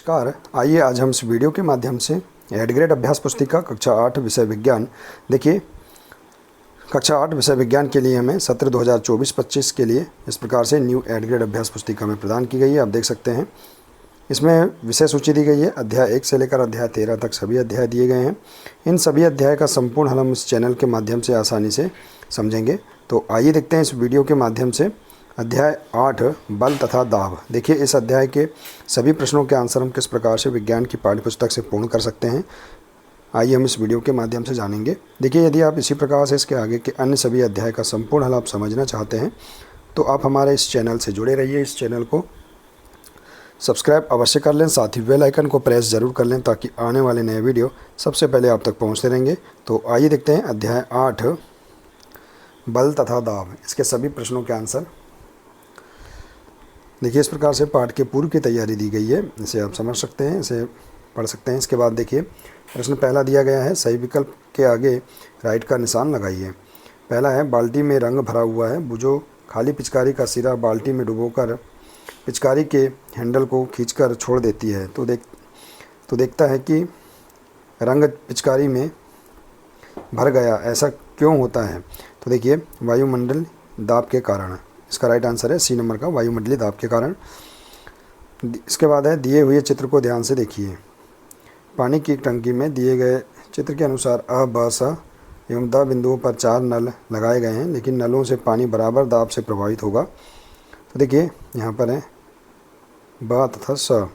नमस्कार। आइए आज हम इस वीडियो के माध्यम से एड ग्रेड अभ्यास पुस्तिका कक्षा 8 विषय विज्ञान। देखिए, कक्षा 8 विषय विज्ञान के लिए हमें सत्र 2024-25 के लिए इस प्रकार से न्यू एड ग्रेड अभ्यास पुस्तिका में प्रदान की गई है। आप देख सकते हैं इसमें विषय सूची दी गई है। अध्याय 1 से लेकर अध्याय 13 तक सभी अध्याय दिए गए हैं। इन सभी अध्याय का संपूर्ण हल हम इस चैनल के माध्यम से आसानी से समझेंगे। तो आइए देखते हैं इस वीडियो के माध्यम से अध्याय 8 बल तथा दाब। देखिए, इस अध्याय के सभी प्रश्नों के आंसर हम किस प्रकार से विज्ञान की पाठ्यपुस्तक से पूर्ण कर सकते हैं, आइए हम इस वीडियो के माध्यम से जानेंगे। देखिए, यदि आप इसी प्रकार से इसके आगे के अन्य सभी अध्याय का संपूर्ण हल आप समझना चाहते हैं तो आप हमारे इस चैनल से जुड़े रहिए। इस चैनल को सब्सक्राइब अवश्य कर लें, साथ ही बेल आइकन को प्रेस ज़रूर कर लें ताकि आने वाले नए वीडियो सबसे पहले आप तक पहुँचते रहेंगे। तो आइए देखते हैं अध्याय 8 बल तथा दाब, इसके सभी प्रश्नों के आंसर। देखिए, इस प्रकार से पाठ के पूर्व की तैयारी दी गई है, इसे आप समझ सकते हैं, इसे पढ़ सकते हैं। इसके बाद देखिए, प्रश्न पहला दिया गया है, सही विकल्प के आगे राइट का निशान लगाइए। पहला है, बाल्टी में रंग भरा हुआ है, बुझो खाली पिचकारी का सिरा बाल्टी में डुबोकर पिचकारी के हैंडल को खींचकर छोड़ देती है तो देखता है कि रंग पिचकारी में भर गया। ऐसा क्यों होता है? तो देखिए, वायुमंडल दाब के कारण। इसका राइट आंसर है सी नंबर का, वायुमंडलीय दाब के कारण। इसके बाद है, दिए हुए चित्र को ध्यान से देखिए। पानी की एक टंकी में दिए गए चित्र के अनुसार अ, ब, स एवं द बिंदुओं पर 4 नल लगाए गए हैं, लेकिन नलों से पानी बराबर दाब से प्रभावित होगा। तो देखिए, यहाँ पर है ब तथा स।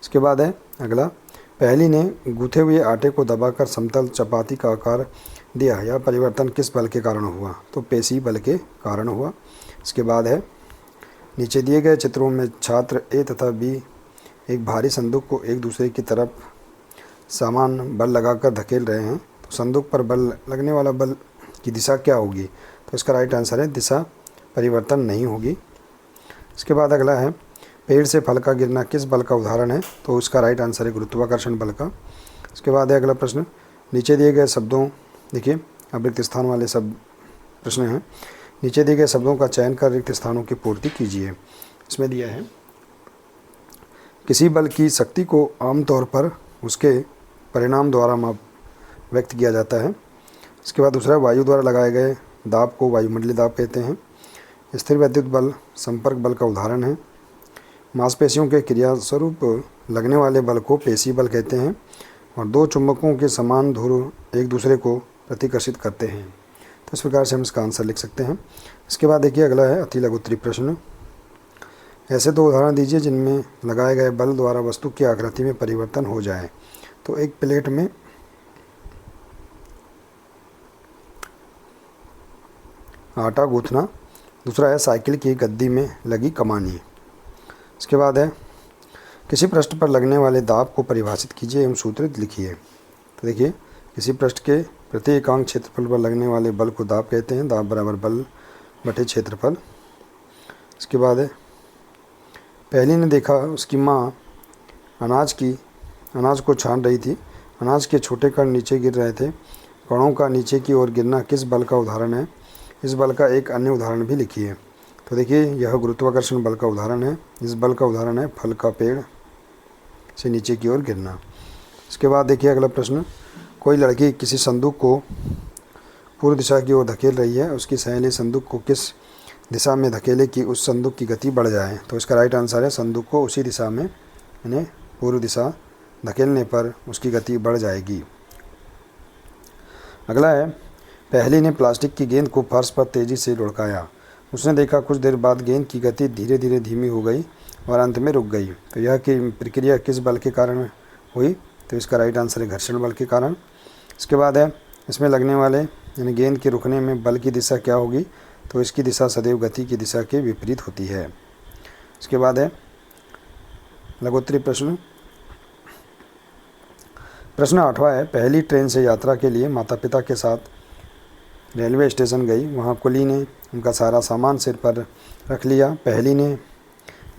इसके बाद है अगला, पहली ने गूथे हुए आटे को दबाकर समतल चपाती का आकार दिया। यह परिवर्तन किस बल के कारण हुआ? तो पेशी बल के कारण हुआ। इसके बाद है, नीचे दिए गए चित्रों में छात्र ए तथा बी एक भारी संदूक को एक दूसरे की तरफ समान बल लगाकर धकेल रहे हैं, तो संदूक पर बल लगने वाला बल की दिशा क्या होगी? तो इसका राइट आंसर है दिशा परिवर्तन नहीं होगी। इसके बाद अगला है, पेड़ से फल का गिरना किस बल का उदाहरण है? तो इसका राइट आंसर है गुरुत्वाकर्षण बल का। इसके बाद है अगला प्रश्न, नीचे दिए गए शब्दों, देखिए अब रिक्त स्थान वाले सब प्रश्न हैं। नीचे दिए गए शब्दों का चयन कर रिक्त स्थानों की पूर्ति कीजिए। इसमें दिया है, किसी बल की शक्ति को आमतौर पर उसके परिणाम द्वारा व्यक्त किया जाता है। इसके बाद दूसरा, वायु द्वारा लगाए गए दाब को वायुमंडलीय दाब कहते हैं। स्थिर वैद्युत बल संपर्क बल का उदाहरण है। मांसपेशियों के क्रिया स्वरूप लगने वाले बल को पेशी बल कहते हैं। और दो चुंबकों के समान ध्रुव एक दूसरे को प्रतिकर्षित करते हैं। तो इस प्रकार से हम इसका आंसर लिख सकते हैं। इसके बाद देखिए, अगला है अति लघु उत्तरीय प्रश्न। ऐसे दो उदाहरण दीजिए जिनमें लगाए गए बल द्वारा वस्तु की आकृति में परिवर्तन हो जाए। तो एक प्लेट में आटा गूंथना, दूसरा है साइकिल की गद्दी में लगी कमानी। इसके बाद है, किसी पृष्ठ पर लगने वाले दाब को परिभाषित कीजिए एवं सूत्रित लिखिए। तो देखिए, किसी पृष्ठ के प्रति एकांक क्षेत्रफल पर लगने वाले बल को दाब कहते हैं। दाब बराबर बल बटे क्षेत्रफल। इसके बाद है, पहली ने देखा उसकी माँ अनाज को छान रही थी। अनाज के छोटे कण नीचे गिर रहे थे। कणों का नीचे की ओर गिरना किस बल का उदाहरण है? इस बल का एक अन्य उदाहरण भी लिखिए। तो देखिए, यह गुरुत्वाकर्षण बल का उदाहरण है। इस बल का उदाहरण है फल का पेड़ से नीचे की ओर गिरना। इसके बाद देखिए अगला प्रश्न, कोई लड़की किसी संदूक को पूर्व दिशा की ओर धकेल रही है। उसकी सहेली संदूक को किस दिशा में धकेले कि उस संदूक की गति बढ़ जाए? तो इसका राइट आंसर है संदूक को उसी दिशा में, यानी पूर्व दिशा धकेलने पर उसकी गति बढ़ जाएगी। अगला है, पहली ने प्लास्टिक की गेंद को फर्श पर तेजी से लुढ़काया। उसने देखा कुछ देर बाद गेंद की गति धीरे धीरे धीमी हो गई और अंत में रुक गई। तो यह की प्रक्रिया किस बल के कारण हुई? तो इसका राइट आंसर है घर्षण बल के कारण। इसके बाद है, इसमें लगने वाले यानी गेंद के रुकने में बल की दिशा क्या होगी? तो इसकी दिशा सदैव गति की दिशा के विपरीत होती है। इसके बाद है लघु उत्तरीय प्रश्न। प्रश्न 8वां है, पहली ट्रेन से यात्रा के लिए माता पिता के साथ रेलवे स्टेशन गई। वहाँ कुली ने उनका सारा सामान सिर पर रख लिया। पहली ने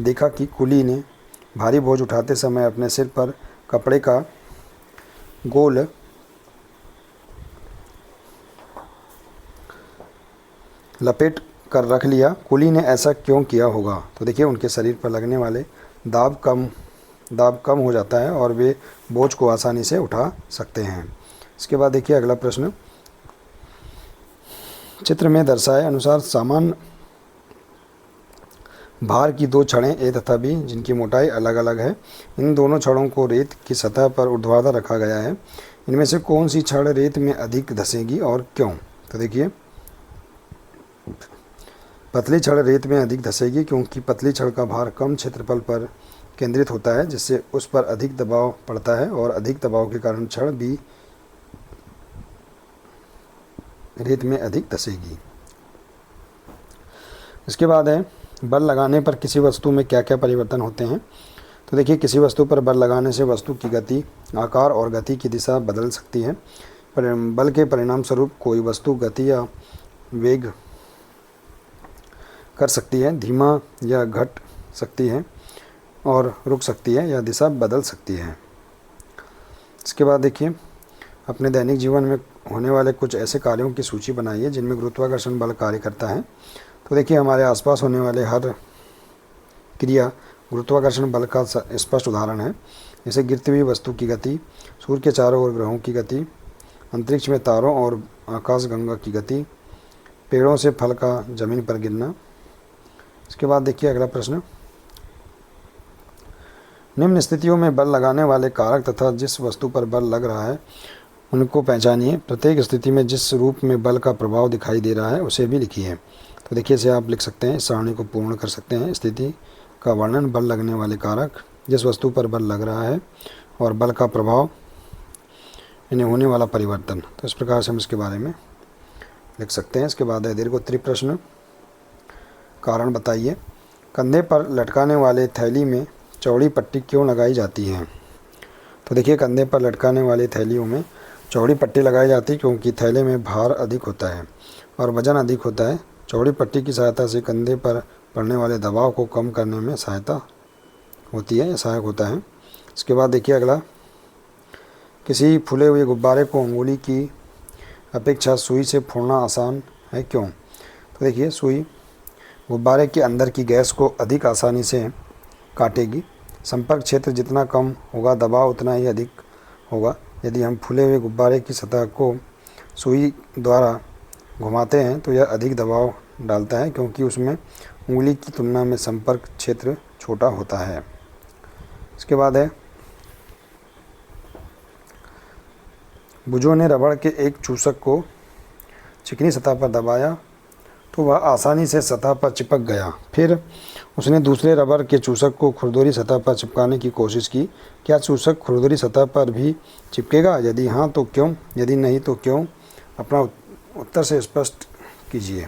देखा कि कुली ने भारी बोझ उठाते समय अपने सिर पर कपड़े का गोल लपेट कर रख लिया। कुली ने ऐसा क्यों किया होगा? तो देखिए उनके शरीर पर लगने वाले दाब कम हो जाता है और वे बोझ को आसानी से उठा सकते हैं। इसके बाद देखिए अगला प्रश्न, चित्र में दर्शाए अनुसार समान भार की दो छड़ें ए तथा बी जिनकी मोटाई अलग अलग है, इन दोनों छड़ों को रेत की सतह पर ऊर्ध्वाधर रखा गया है। इनमें से कौन सी छड़ रेत में अधिक धंसेगी और क्यों? तो देखिए पतली छड़ रेत में अधिक धंसेगी क्योंकि पतली छड़ का भार कम क्षेत्रफल पर केंद्रित होता है, जिससे उस पर अधिक दबाव पड़ता है और अधिक दबाव के कारण छड़ भी रेत में अधिक धंसेगी। इसके बाद है बल लगाने पर किसी वस्तु में क्या क्या परिवर्तन होते हैं? तो देखिए किसी वस्तु पर बल लगाने से वस्तु की गति, आकार और गति की दिशा बदल सकती है। बल के परिणाम स्वरूप कोई वस्तु गति या वेग कर सकती है, धीमा या घट सकती है और रुक सकती है या दिशा बदल सकती है। इसके बाद देखिए अपने दैनिक जीवन में होने वाले कुछ ऐसे कार्यों की सूची बनाइए जिनमें गुरुत्वाकर्षण बल कार्य करता है। तो देखिए हमारे आसपास होने वाले हर क्रिया गुरुत्वाकर्षण बल का स्पष्ट उदाहरण है। जैसे गिरती हुई वस्तु की गति, सूर्य के चारों ओर ग्रहों की गति, अंतरिक्ष में तारों और आकाशगंगा की गति, पेड़ों से फल का जमीन पर गिरना। इसके बाद देखिए अगला प्रश्न, निम्न स्थितियों में बल लगाने वाले कारक तथा जिस वस्तु पर बल लग रहा है उनको पहचानिए। प्रत्येक स्थिति में जिस रूप में बल का प्रभाव दिखाई दे रहा है उसे भी लिखिए। तो देखिए इसे आप लिख सकते हैं, इस सारणी को पूर्ण कर सकते हैं। स्थिति का वर्णन, बल लगने वाले कारक, जिस वस्तु पर बल लग रहा है और बल का प्रभाव, इन्हें होने वाला परिवर्तन। तो इस प्रकार से हम इसके बारे में लिख सकते हैं। इसके बाद है दीर्घोत्तरी प्रश्न, कारण बताइए। कंधे पर लटकाने वाले थैली में चौड़ी पट्टी क्यों लगाई जाती है? तो देखिए कंधे पर लटकाने वाली थैलियों में चौड़ी पट्टी लगाई जाती है क्योंकि थैले में भार अधिक होता है और वजन अधिक होता है। चौड़ी पट्टी की सहायता से कंधे पर पड़ने वाले दबाव को कम करने में सहायक होता है। इसके बाद देखिए अगला, किसी फूले हुए गुब्बारे को अंगुली की अपेक्षा सुई से फोड़ना आसान है, क्यों? तो देखिए सुई गुब्बारे के अंदर की गैस को अधिक आसानी से काटेगी। संपर्क क्षेत्र जितना कम होगा दबाव उतना ही अधिक होगा। यदि हम फूले हुए गुब्बारे की सतह को सुई द्वारा घुमाते हैं तो यह अधिक दबाव डालता है क्योंकि उसमें उंगली की तुलना में संपर्क क्षेत्र छोटा होता है। इसके बाद है, बुझो ने रबड़ के एक चूसक को चिकनी सतह पर दबाया तो वह आसानी से सतह पर चिपक गया। फिर उसने दूसरे रबर के चूसक को खुरदुरी सतह पर चिपकाने की कोशिश की। क्या चूसक खुरदुरी सतह पर भी चिपकेगा? यदि हाँ तो क्यों? यदि नहीं तो क्यों? अपना उत्तर से स्पष्ट कीजिए।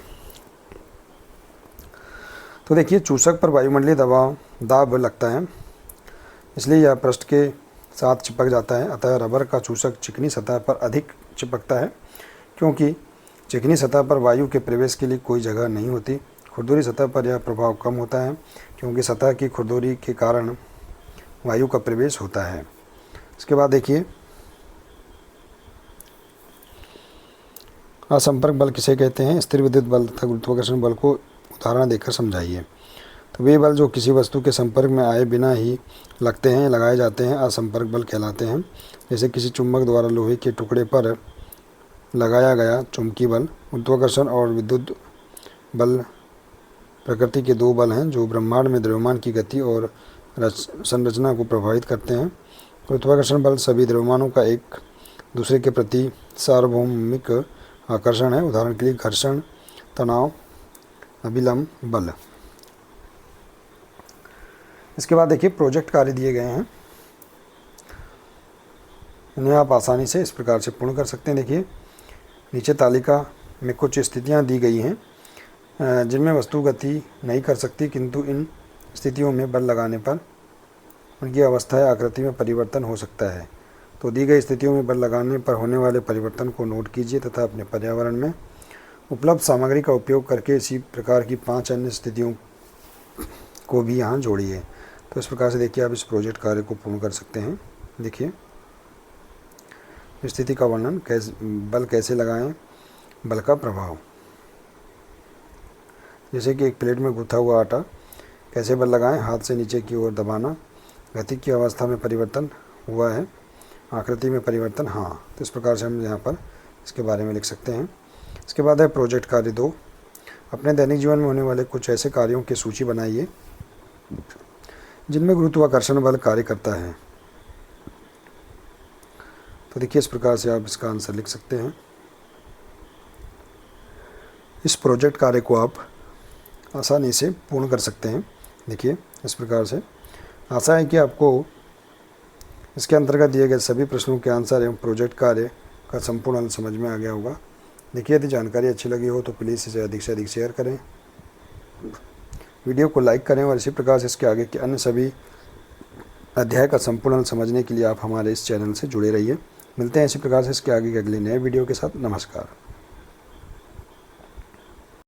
तो देखिए चूसक पर वायुमंडलीय दाब लगता है, इसलिए यह पृष्ठ के साथ चिपक जाता है। अतः रबर का चूसक चिकनी सतह पर अधिक चिपकता है क्योंकि चिकनी सतह पर वायु के प्रवेश के लिए कोई जगह नहीं होती। खुरदुरी सतह पर यह प्रभाव कम होता है क्योंकि सतह की खुरदुरी के कारण वायु का प्रवेश होता है। इसके बाद देखिए असंपर्क बल किसे कहते हैं? स्थिर विद्युत बल तथा गुरुत्वाकर्षण बल को उदाहरण देकर समझाइए। तो वे बल जो किसी वस्तु के संपर्क में आए बिना ही लगाए जाते हैं असंपर्क बल कहलाते हैं। जैसे किसी चुंबक द्वारा लोहे के टुकड़े पर लगाया गया चुंबकीय बल। गुरुत्वाकर्षण और विद्युत बल प्रकृति के दो बल हैं जो ब्रह्मांड में द्रव्यमान की गति और संरचना को प्रभावित करते हैं। गुरुत्वाकर्षण बल सभी द्रव्यमानों का एक दूसरे के प्रति सार्वभौमिक आकर्षण है। उदाहरण के लिए घर्षण, तनाव, अभिलंब बल। इसके बाद देखिए प्रोजेक्ट कार्य दिए गए हैं, इन्हें आप आसानी से इस प्रकार से पूर्ण कर सकते हैं। देखिए नीचे तालिका में कुछ स्थितियां दी गई हैं जिनमें वस्तु गति नहीं कर सकती, किंतु इन स्थितियों में बल लगाने पर उनकी अवस्था या आकृति में परिवर्तन हो सकता है। तो दी गई स्थितियों में बल लगाने पर होने वाले परिवर्तन को नोट कीजिए तथा अपने पर्यावरण में उपलब्ध सामग्री का उपयोग करके इसी प्रकार की 5 अन्य स्थितियों को भी यहाँ जोड़िए। तो इस प्रकार से देखिए आप इस प्रोजेक्ट कार्य को पूर्ण कर सकते हैं। देखिए स्थिति का वर्णन, बल कैसे लगाएं, बल का प्रभाव। जैसे कि एक प्लेट में गूथा हुआ आटा, कैसे बल लगाएं, हाथ से नीचे की ओर दबाना, गति की अवस्था में परिवर्तन हुआ है, आकृति में परिवर्तन, हाँ। तो इस प्रकार से हम यहाँ पर इसके बारे में लिख सकते हैं। इसके बाद है प्रोजेक्ट कार्य 2। अपने दैनिक जीवन में होने वाले कुछ ऐसे कार्यों की सूची बनाइए जिनमें गुरुत्वाकर्षण बल कार्य करता है। तो देखिए इस प्रकार से आप इसका आंसर लिख सकते हैं। इस प्रोजेक्ट कार्य को आप आसानी से पूर्ण कर सकते हैं। देखिए इस प्रकार से आशा है कि आपको इसके अंतर्गत दिए गए सभी प्रश्नों के आंसर एवं प्रोजेक्ट कार्य का संपूर्ण हल समझ में आ गया होगा। देखिए यदि जानकारी अच्छी लगी हो तो प्लीज़ इसे अधिक से अधिक शेयर करें, वीडियो को लाइक करें और इसी प्रकार से इसके आगे के अन्य सभी अध्याय का संपूर्ण हल समझने के लिए आप हमारे इस चैनल से जुड़े रहिए। मिलते हैं इसी प्रकार से इसके आगे के अगले नए वीडियो के साथ। नमस्कार।